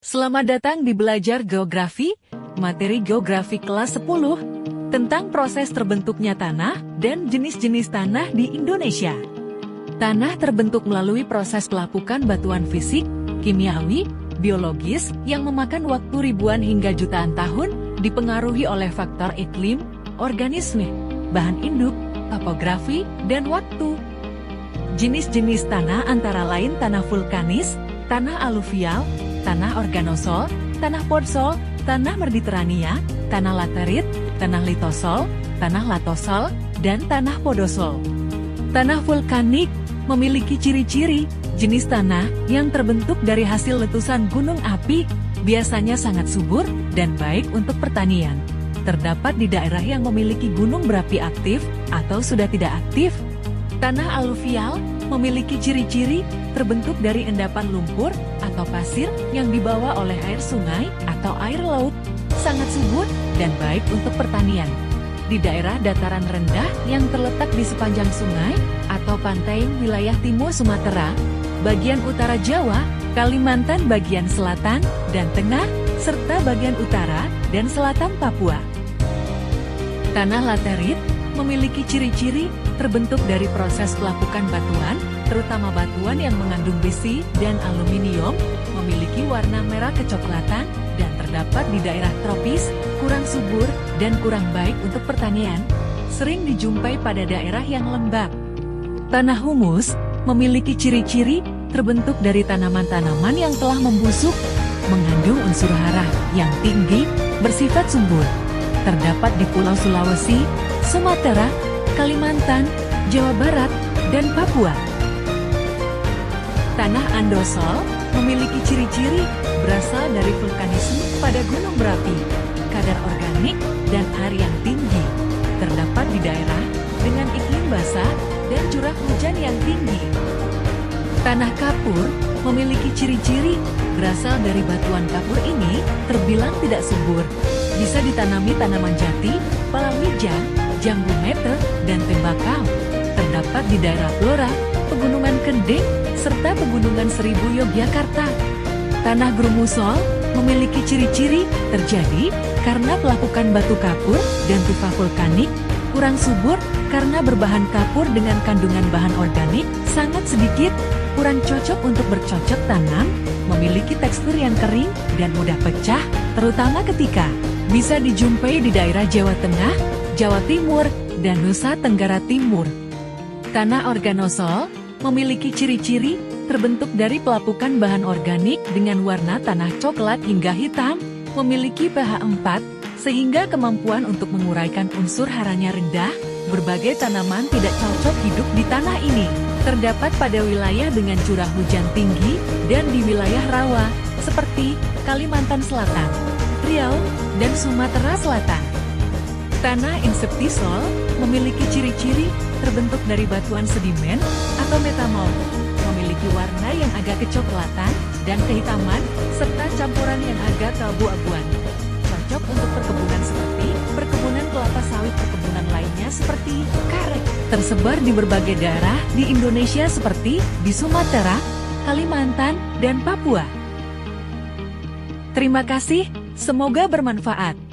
Selamat datang di Belajar Geografi, materi geografi kelas 10, tentang proses terbentuknya tanah dan jenis-jenis tanah di Indonesia. Tanah terbentuk melalui proses pelapukan batuan fisik, kimiawi, biologis yang memakan waktu ribuan hingga jutaan tahun, dipengaruhi oleh faktor iklim, organisme, bahan induk, topografi, dan waktu. Jenis-jenis tanah antara lain tanah vulkanis, tanah aluvial, tanah organosol, tanah podsol, tanah mediterania, tanah laterit, tanah litosol, tanah latosol, dan tanah podosol. Tanah vulkanik memiliki ciri-ciri jenis tanah yang terbentuk dari hasil letusan gunung api, biasanya sangat subur dan baik untuk pertanian. Terdapat di daerah yang memiliki gunung berapi aktif atau sudah tidak aktif. Tanah aluvial memiliki ciri-ciri terbentuk dari endapan lumpur atau pasir yang dibawa oleh air sungai atau air laut, sangat subur dan baik untuk pertanian. Di daerah dataran rendah yang terletak di sepanjang sungai atau pantai wilayah timur Sumatera, bagian utara Jawa, Kalimantan bagian selatan dan tengah, serta bagian utara dan selatan Papua. Tanah laterit memiliki ciri-ciri terbentuk dari proses pelapukan batuan, terutama batuan yang mengandung besi dan aluminium, memiliki warna merah kecoklatan, dan terdapat di daerah tropis, kurang subur, dan kurang baik untuk pertanian, sering dijumpai pada daerah yang lembab. Tanah humus memiliki ciri-ciri terbentuk dari tanaman-tanaman yang telah membusuk, mengandung unsur hara yang tinggi, bersifat subur. Terdapat di Pulau Sulawesi, Sumatera, Kalimantan, Jawa Barat, dan Papua. Tanah andosol memiliki ciri-ciri berasal dari vulkanisme pada gunung berapi, kadar organik, dan air yang tinggi. Terdapat di daerah dengan iklim basah dan curah hujan yang tinggi. Tanah kapur memiliki ciri-ciri berasal dari batuan kapur ini terbilang tidak subur. Bisa ditanami tanaman jati, palawija, jambu mete, dan tembakau. Terdapat di daerah Blora, Pegunungan Kendeng, serta Pegunungan Seribu Yogyakarta. Tanah grumusol memiliki ciri-ciri terjadi karena pelapukan batu kapur dan tufa vulkanik, kurang subur karena berbahan kapur dengan kandungan bahan organik sangat sedikit, kurang cocok untuk bercocok tanam, memiliki tekstur yang kering dan mudah pecah, terutama ketika bisa dijumpai di daerah Jawa Tengah, Jawa Timur, dan Nusa Tenggara Timur. Tanah organosol memiliki ciri-ciri terbentuk dari pelapukan bahan organik dengan warna tanah coklat hingga hitam, memiliki pH 4, sehingga kemampuan untuk menguraikan unsur haranya rendah. Berbagai tanaman tidak cocok hidup di tanah ini. Terdapat pada wilayah dengan curah hujan tinggi dan di wilayah rawa, seperti Kalimantan Selatan, Riau, dan Sumatera Selatan. Tanah insektisol memiliki ciri-ciri terbentuk dari batuan sedimen atau metamorf, memiliki warna yang agak kecoklatan dan kehitaman, serta campuran yang agak keabu-abuan. Cocok untuk perkebunan seperti perkebunan kelapa sawit, perkebunan lainnya seperti karet. Tersebar di berbagai daerah di Indonesia seperti di Sumatera, Kalimantan, dan Papua. Terima kasih, semoga bermanfaat.